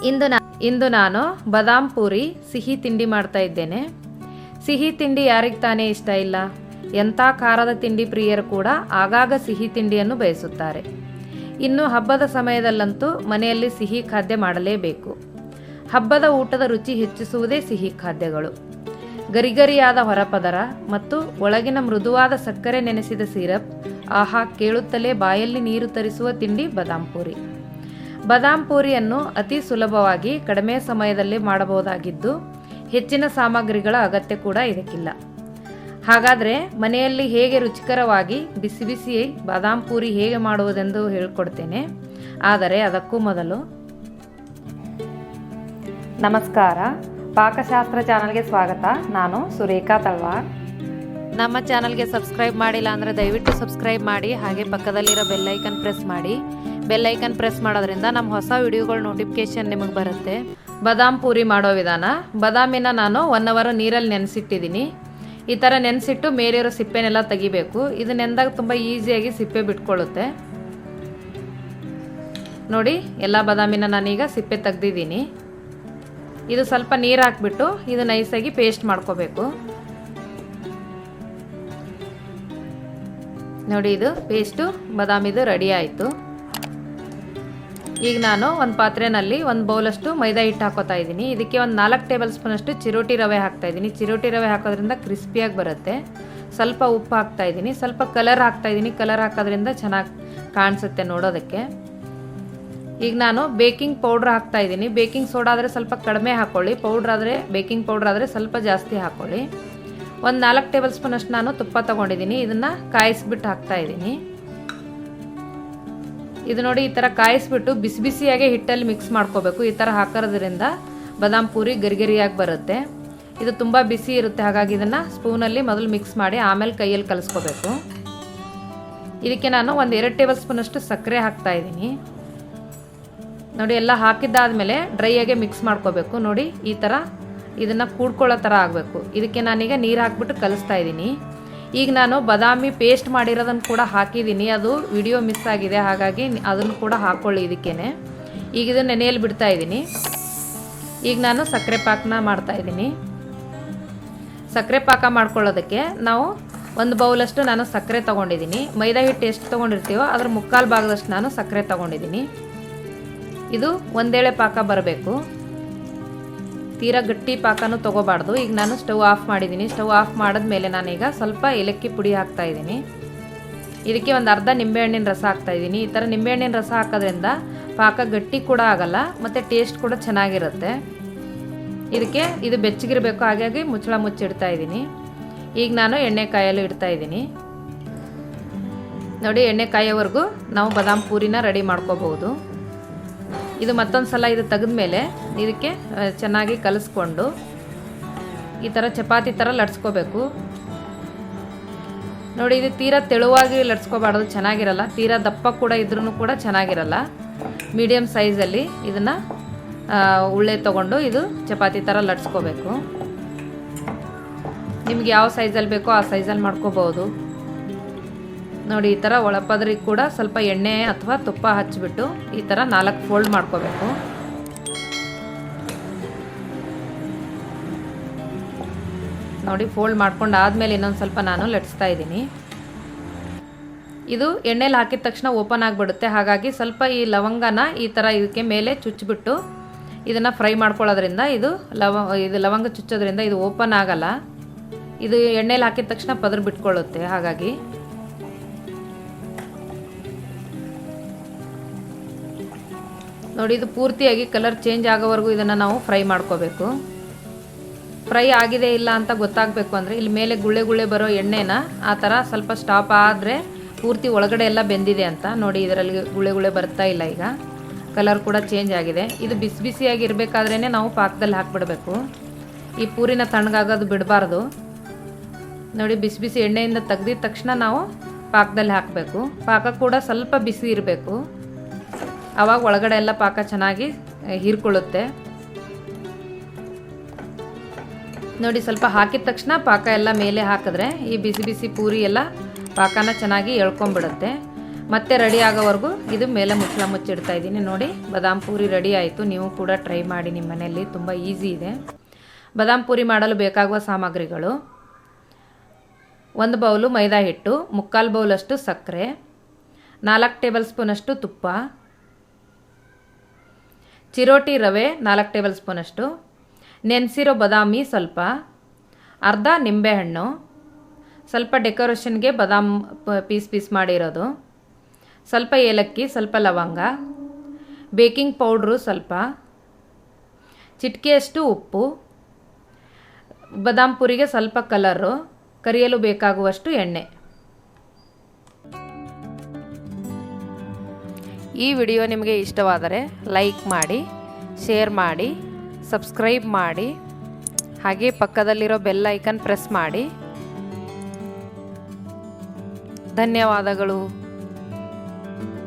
ಇಂದು ನಾನು ಬಾದಾಮ್ ಪೂರಿ ಸಿಹಿ ತಿಂಡಿ ಮಾಡ್ತಾ ಇದ್ದೇನೆ. ಸಿಹಿ ತಿಂಡಿ ಯಾರಿಗೆ ತಾನೇ ಇಷ್ಟ ಇಲ್ಲ. ಎಂಥ ಖಾರದ ತಿಂಡಿ ಪ್ರಿಯರು ಕೂಡ ಆಗಾಗ ಸಿಹಿ ತಿಂಡಿಯನ್ನು ಬಯಸುತ್ತಾರೆ. ಇನ್ನು ಹಬ್ಬದ ಸಮಯದಲ್ಲಂತೂ ಮನೆಯಲ್ಲಿ ಸಿಹಿ ಖಾದ್ಯ ಮಾಡಲೇಬೇಕು. ಹಬ್ಬದ ಊಟದ ರುಚಿ ಹೆಚ್ಚಿಸುವುದೇ ಸಿಹಿ ಖಾದ್ಯಗಳು. ಗರಿಗರಿಯಾದ ಹೊರಪದರ ಮತ್ತು ಒಳಗಿನ ಮೃದುವಾದ ಸಕ್ಕರೆ ನೆನೆಸಿದ ಸಿರಪ್, ಆಹಾ, ಕೇಳುತ್ತಲೇ ಬಾಯಲ್ಲಿ ನೀರು ತರಿಸುವ ತಿಂಡಿ ಬಾದಾಮ್ ಪೂರಿ. ಬಾದಾಮ್ ಪೂರಿಯನ್ನು ಅತಿ ಸುಲಭವಾಗಿ ಕಡಿಮೆ ಸಮಯದಲ್ಲಿ ಮಾಡಬಹುದಾಗಿದ್ದು ಹೆಚ್ಚಿನ ಸಾಮಗ್ರಿಗಳ ಅಗತ್ಯ ಕೂಡ ಇದಕ್ಕಿಲ್ಲ. ಹಾಗಾದರೆ ಮನೆಯಲ್ಲಿ ಹೇಗೆ ರುಚಿಕರವಾಗಿ ಬಿಸಿ ಬಿಸಿ ಬಾದಾಮ್ ಪೂರಿ ಹೇಗೆ ಮಾಡುವುದೆಂದು ಹೇಳಿಕೊಡ್ತೇನೆ. ಆದರೆ ಅದಕ್ಕೂ ಮೊದಲು ನಮಸ್ಕಾರ, ಪಾಕಶಾಸ್ತ್ರ ಚಾನಲ್ಗೆ ಸ್ವಾಗತ. ನಾನು ಸುರೇಖಾ ತಲ್ವಾರ್. ನಮ್ಮ ಚಾನಲ್ಗೆ ಸಬ್ಸ್ಕ್ರೈಬ್ ಮಾಡಿಲ್ಲ ಅಂದರೆ ದಯವಿಟ್ಟು ಸಬ್ಸ್ಕ್ರೈಬ್ ಮಾಡಿ, ಹಾಗೆ ಪಕ್ಕದಲ್ಲಿರೋ ಬೆಲ್ಲೈಕನ್ ಪ್ರೆಸ್ ಮಾಡಿ. ಬೆಲ್ಲೈಕನ್ ಪ್ರೆಸ್ ಮಾಡೋದ್ರಿಂದ ನಮ್ಮ ಹೊಸ ವಿಡಿಯೋಗಳ ನೋಟಿಫಿಕೇಶನ್ ನಿಮಗೆ ಬರುತ್ತೆ. ಬಾದಾಮ್ ಪೂರಿ ಮಾಡೋ ವಿಧಾನ. ಬಾದಾಮಿನ ನಾನು 1 ಅವರ್ ನೀರಲ್ಲಿ ನೆನೆಸಿಟ್ಟಿದ್ದೀನಿ. ಈ ಥರ ನೆನೆಸಿಟ್ಟು ಮೇಲಿರೋ ಸಿಪ್ಪೆನೆಲ್ಲ ತೆಗಿಬೇಕು. ಇದು ನೆಂದಾಗ ತುಂಬ ಈಸಿಯಾಗಿ ಸಿಪ್ಪೆ ಬಿಟ್ಕೊಳ್ಳುತ್ತೆ. ನೋಡಿ, ಎಲ್ಲ ಬಾದಾಮಿನ ನಾನೀಗ ಸಿಪ್ಪೆ ತೆಗ್ದಿದ್ದೀನಿ. ಇದು ಸ್ವಲ್ಪ ನೀರು ಹಾಕ್ಬಿಟ್ಟು ಇದು ನೈಸಾಗಿ ಪೇಸ್ಟ್ ಮಾಡ್ಕೋಬೇಕು. ನೋಡಿ, ಇದು ಪೇಸ್ಟು ಬಾದಾಮಿದು ರೆಡಿ ಆಯಿತು. ಈಗ ನಾನು ಒಂದು ಪಾತ್ರೆಯಲ್ಲಿ 1 ಬೌಲಷ್ಟು ಮೈದಾ ಹಿಟ್ಟು ಹಾಕೋತಾ ಇದ್ದೀನಿ. ಇದಕ್ಕೆ ಒಂದು 4 ಟೇಬಲ್ ಸ್ಪೂನಷ್ಟು ಚಿರೋಟಿ ರವೆ ಹಾಕ್ತಾ ಇದ್ದೀನಿ. ಚಿರೋಟಿ ರವೆ ಹಾಕೋದ್ರಿಂದ ಕ್ರಿಸ್ಪಿಯಾಗಿ ಬರುತ್ತೆ. ಸ್ವಲ್ಪ ಉಪ್ಪು ಹಾಕ್ತಾ ಇದ್ದೀನಿ. ಸ್ವಲ್ಪ ಕಲರ್ ಹಾಕ್ತಾ ಇದ್ದೀನಿ. ಕಲರ್ ಹಾಕೋದ್ರಿಂದ ಚೆನ್ನಾಗಿ ಕಾಣಿಸುತ್ತೆ ನೋಡೋದಕ್ಕೆ. ಈಗ ನಾನು ಬೇಕಿಂಗ್ ಪೌಡ್ರ್ ಹಾಕ್ತಾ ಇದ್ದೀನಿ. ಬೇಕಿಂಗ್ ಸೋಡಾ ಆದರೆ ಸ್ವಲ್ಪ ಕಡಿಮೆ ಹಾಕ್ಕೊಳ್ಳಿ. ಬೇಕಿಂಗ್ ಪೌಡ್ರ್ ಆದರೆ ಸ್ವಲ್ಪ ಜಾಸ್ತಿ ಹಾಕ್ಕೊಳ್ಳಿ. ಒಂದು 4 ಟೇಬಲ್ ಸ್ಪೂನಷ್ಟು ನಾನು ತುಪ್ಪ ತೊಗೊಂಡಿದ್ದೀನಿ. ಇದನ್ನು ಕಾಯಿಸ್ಬಿಟ್ಟು ಹಾಕ್ತಾ ಇದ್ದೀನಿ. ಇದು ನೋಡಿ, ಈ ಥರ ಕಾಯಿಸ್ಬಿಟ್ಟು ಬಿಸಿ ಬಿಸಿಯಾಗೆ ಹಿಟ್ಟಲ್ಲಿ ಮಿಕ್ಸ್ ಮಾಡ್ಕೋಬೇಕು. ಈ ಥರ ಹಾಕೋದ್ರಿಂದ ಬಾದಾಮ್ ಪೂರಿ ಗರಿಗರಿಯಾಗಿ ಬರುತ್ತೆ. ಇದು ತುಂಬ ಬಿಸಿ ಇರುತ್ತೆ, ಹಾಗಾಗಿ ಇದನ್ನು ಸ್ಪೂನಲ್ಲಿ ಮೊದಲು ಮಿಕ್ಸ್ ಮಾಡಿ ಆಮೇಲೆ ಕೈಯಲ್ಲಿ ಕಲಿಸ್ಕೋಬೇಕು. ಇದಕ್ಕೆ ನಾನು ಒಂದು 2 ಟೇಬಲ್ ಸ್ಪೂನಷ್ಟು ಸಕ್ಕರೆ ಹಾಕ್ತಾ ಇದ್ದೀನಿ. ನೋಡಿ, ಎಲ್ಲ ಹಾಕಿದ್ದಾದಮೇಲೆ ಡ್ರೈಯಾಗೆ ಮಿಕ್ಸ್ ಮಾಡ್ಕೋಬೇಕು. ನೋಡಿ, ಈ ಥರ ಇದನ್ನು ಕೂಡ್ಕೊಳ್ಳೋ ಥರ ಆಗಬೇಕು. ಇದಕ್ಕೆ ನಾನೀಗ ನೀರು ಹಾಕ್ಬಿಟ್ಟು ಕಲಿಸ್ತಾ ಇದ್ದೀನಿ. ಈಗ ನಾನು ಬಾದಾಮಿ ಪೇಸ್ಟ್ ಮಾಡಿರೋದನ್ನು ಕೂಡ ಹಾಕಿದ್ದೀನಿ. ಅದು ವಿಡಿಯೋ ಮಿಸ್ ಆಗಿದೆ, ಹಾಗಾಗಿ ಅದನ್ನು ಕೂಡ ಹಾಕ್ಕೊಳ್ಳಿ ಇದಕ್ಕೇನೆ. ಈಗ ಇದನ್ನು ನೆನೆಯಲ್ಲಿ ಬಿಡ್ತಾ ಇದ್ದೀನಿ. ಈಗ ನಾನು ಸಕ್ಕರೆ ಪಾಕನ ಮಾಡ್ತಾ ಇದ್ದೀನಿ. ಸಕ್ಕರೆ ಪಾಕ ಮಾಡ್ಕೊಳ್ಳೋದಕ್ಕೆ ನಾವು 1 ಬೌಲಷ್ಟು ನಾನು ಸಕ್ಕರೆ ತೊಗೊಂಡಿದ್ದೀನಿ. ಮೈದಾ ಹಿಟ್ಟು ಎಷ್ಟು ತೊಗೊಂಡಿರ್ತೀವೋ ಅದರ 3/4 ಭಾಗದಷ್ಟು ನಾನು ಸಕ್ಕರೆ ತೊಗೊಂಡಿದ್ದೀನಿ. ಇದು ಒಂದೇಳೆ ಪಾಕ ಬರಬೇಕು, ತೀರಾ ಗಟ್ಟಿ ಪಾಕನೂ ತೊಗೋಬಾರ್ದು. ಈಗ ನಾನು ಸ್ಟವ್ ಆಫ್ ಮಾಡಿದ್ದೀನಿ. ಸ್ಟವ್ ಆಫ್ ಮಾಡಿದ್ಮೇಲೆ ನಾನೀಗ ಸ್ವಲ್ಪ ಏಲಕ್ಕಿ ಪುಡಿ ಹಾಕ್ತಾ ಇದ್ದೀನಿ. ಇದಕ್ಕೆ ಒಂದು ಅರ್ಧ ನಿಂಬೆಹಣ್ಣಿನ ರಸ ಹಾಕ್ತಾ ಇದ್ದೀನಿ. ಈ ಥರ ನಿಂಬೆಹಣ್ಣಿನ ರಸ ಹಾಕೋದ್ರಿಂದ ಪಾಕ ಗಟ್ಟಿ ಕೂಡ ಆಗಲ್ಲ ಮತ್ತು ಟೇಸ್ಟ್ ಕೂಡ ಚೆನ್ನಾಗಿರುತ್ತೆ. ಇದಕ್ಕೆ ಇದು ಬೆಚ್ಚಗಿರಬೇಕು, ಹಾಗಾಗಿ ಮುಚ್ಚಳ ಮುಚ್ಚಿಡ್ತಾ ಇದ್ದೀನಿ. ಈಗ ನಾನು ಎಣ್ಣೆ ಕಾಯಲು ಇಡ್ತಾ ಇದ್ದೀನಿ. ನೋಡಿ, ಎಣ್ಣೆ ಕಾಯೋವರೆಗೂ ನಾವು ಬಾದಾಮ್ ಪೂರಿನ ರೆಡಿ ಮಾಡ್ಕೋಬಹುದು. ಇದು ಮತ್ತೊಂದು ಸಲ ಇದು ತೆಗೆದ್ಮೇಲೆ ಇದಕ್ಕೆ ಚೆನ್ನಾಗಿ ಕಲಿಸ್ಕೊಂಡು ಈ ಥರ ಚಪಾತಿ ಥರ ಲಟ್ಸ್ಕೋಬೇಕು. ನೋಡಿ, ಇದು ತೀರಾ ತೆಳುವಾಗಿ ಲಟ್ಸ್ಕೋಬಾರ್ದು, ಚೆನ್ನಾಗಿರಲ್ಲ. ತೀರಾ ದಪ್ಪ ಕೂಡ ಇದ್ರೂ ಕೂಡ ಚೆನ್ನಾಗಿರಲ್ಲ. ಮೀಡಿಯಮ್ ಸೈಜಲ್ಲಿ ಇದನ್ನು ಉಳ್ಳೆ ತೊಗೊಂಡು ಇದು ಚಪಾತಿ ಥರ ಲಟ್ಸ್ಕೋಬೇಕು. ನಿಮ್ಗೆ ಯಾವ ಸೈಜಲ್ಲಿ ಬೇಕೋ ಆ ಸೈಜಲ್ಲಿ ಮಾಡ್ಕೋಬೋದು. ನೋಡಿ, ಈ ಥರ ಒಳಪದ್ರಿಗೆ ಕೂಡ ಸ್ವಲ್ಪ ಎಣ್ಣೆ ಅಥವಾ ತುಪ್ಪ ಹಚ್ಚಿಬಿಟ್ಟು ಈ ಥರ 4 ಫೋಲ್ಡ್ ಮಾಡ್ಕೋಬೇಕು. ನೋಡಿ, ಫೋಲ್ಡ್ ಮಾಡ್ಕೊಂಡು ಆದಮೇಲೆ ಇನ್ನೊಂದು ಸ್ವಲ್ಪ ನಾನು ಲಟ್ಸ್ತಾ ಇದ್ದೀನಿ. ಇದು ಎಣ್ಣೆಲಿ ಹಾಕಿದ ತಕ್ಷಣ ಓಪನ್ ಆಗಿಬಿಡುತ್ತೆ, ಹಾಗಾಗಿ ಸ್ವಲ್ಪ ಈ ಲವಂಗನ ಈ ಥರ ಇದಕ್ಕೆ ಮೇಲೆ ಚುಚ್ಚಿಬಿಟ್ಟು ಇದನ್ನು ಫ್ರೈ ಮಾಡ್ಕೊಳ್ಳೋದ್ರಿಂದ ಇದು ಲವಂಗ ಚುಚ್ಚೋದ್ರಿಂದ ಇದು ಓಪನ್ ಆಗಲ್ಲ. ಇದು ಎಣ್ಣೆಲಿ ಹಾಕಿದ ತಕ್ಷಣ ಪದ್ರ ಬಿಟ್ಕೊಳ್ಳುತ್ತೆ. ಹಾಗಾಗಿ ನೋಡಿ, ಇದು ಪೂರ್ತಿಯಾಗಿ ಕಲರ್ ಚೇಂಜ್ ಆಗೋವರೆಗೂ ಇದನ್ನು ನಾವು ಫ್ರೈ ಮಾಡ್ಕೋಬೇಕು. ಫ್ರೈ ಆಗಿದೆ ಇಲ್ಲ ಅಂತ ಗೊತ್ತಾಗಬೇಕು ಅಂದರೆ ಇಲ್ಲಿ ಮೇಲೆ ಗುಳ್ಳೆ ಬರೋ ಎಣ್ಣೆನ ಆ ಥರ ಸ್ವಲ್ಪ ಸ್ಟಾಪ್ ಆದರೆ ಪೂರ್ತಿ ಒಳಗಡೆ ಎಲ್ಲ ಬೆಂದಿದೆ ಅಂತ. ನೋಡಿ, ಇದರಲ್ಲಿ ಗುಳ್ಳೆ ಬರ್ತಾ ಇಲ್ಲ. ಈಗ ಕಲರ್ ಕೂಡ ಚೇಂಜ್ ಆಗಿದೆ. ಇದು ಬಿಸಿ ಬಿಸಿಯಾಗಿ ಇರಬೇಕಾದ್ರೇ ನಾವು ಪಾಕದಲ್ಲಿ ಹಾಕ್ಬಿಡಬೇಕು. ಈ ಪೂರಿನ ತಣ್ಣಗಾಗೋದು ಬಿಡಬಾರ್ದು. ನೋಡಿ, ಬಿಸಿ ಬಿಸಿ ಎಣ್ಣೆಯಿಂದ ತೆಗ್ದಿದ ತಕ್ಷಣ ನಾವು ಪಾಕದಲ್ಲಿ ಹಾಕಬೇಕು. ಪಾಕ ಕೂಡ ಸ್ವಲ್ಪ ಬಿಸಿ ಇರಬೇಕು, ಆವಾಗ ಒಳಗಡೆ ಎಲ್ಲ ಪಾಕ ಚೆನ್ನಾಗಿ ಹೀರ್ಕೊಳ್ಳುತ್ತೆ. ನೋಡಿ, ಸ್ವಲ್ಪ ಹಾಕಿದ ತಕ್ಷಣ ಪಾಕ ಎಲ್ಲ ಮೇಲೆ ಹಾಕಿದ್ರೆ ಈ ಬಿಸಿ ಬಿಸಿ ಪೂರಿ ಎಲ್ಲ ಪಾಕನ ಚೆನ್ನಾಗಿ ಎಳ್ಕೊಂಬಿಡುತ್ತೆ. ಮತ್ತೆ ರೆಡಿ ಆಗೋವರೆಗೂ ಇದು ಮೇಲೆ ಮುಚ್ಚಳ ಮುಚ್ಚಿಡ್ತಾ ಇದ್ದೀನಿ. ನೋಡಿ ಬಾದಾಮ್ ಪೂರಿ ರೆಡಿ ಆಯಿತು. ನೀವು ಕೂಡ ಟ್ರೈ ಮಾಡಿ ನಿಮ್ಮ ಮನೆಯಲ್ಲಿ, ತುಂಬ ಈಸಿ ಇದೆ. ಬಾದಾಮ್ ಪೂರಿ ಮಾಡಲು ಬೇಕಾಗುವ ಸಾಮಗ್ರಿಗಳು: 1 ಬೌಲು ಮೈದಾ ಹಿಟ್ಟು, 3/4 ಬೌಲಷ್ಟು ಸಕ್ಕರೆ, 4 ಟೇಬಲ್ ಸ್ಪೂನಷ್ಟು ತುಪ್ಪ, ಚಿರೋಟಿ ರವೆ 4 ಟೇಬಲ್ ಸ್ಪೂನಷ್ಟು, ನೆನೆಸಿರೋ ಬಾದಾಮಿ ಸ್ವಲ್ಪ, ಅರ್ಧ ನಿಂಬೆಹಣ್ಣು, ಸ್ವಲ್ಪ ಡೆಕೋರೇಷನ್ಗೆ ಬಾದಾಮ್ ಪೀಸ್ ಮಾಡಿರೋದು, ಸ್ವಲ್ಪ ಏಲಕ್ಕಿ, ಸ್ವಲ್ಪ ಲವಂಗ, ಬೇಕಿಂಗ್ ಪೌಡ್ರು ಸ್ವಲ್ಪ, ಚಿಟಿಕೆಯಷ್ಟು ಉಪ್ಪು, ಬಾದಾಮ್ ಪುರಿಗೆ ಸ್ವಲ್ಪ ಕಲರು, ಕರಿಯಲು ಬೇಕಾಗುವಷ್ಟು ಎಣ್ಣೆ. ಈ ವಿಡಿಯೋ ನಿಮಗೆ ಇಷ್ಟವಾದರೆ ಲೈಕ್ ಮಾಡಿ, ಶೇರ್ ಮಾಡಿ, ಸಬ್ಸ್ಕ್ರೈಬ್ ಮಾಡಿ, ಹಾಗೆ ಪಕ್ಕದಲ್ಲಿರೋ ಬೆಲ್ ಐಕನ್ ಪ್ರೆಸ್ ಮಾಡಿ. ಧನ್ಯವಾದಗಳು.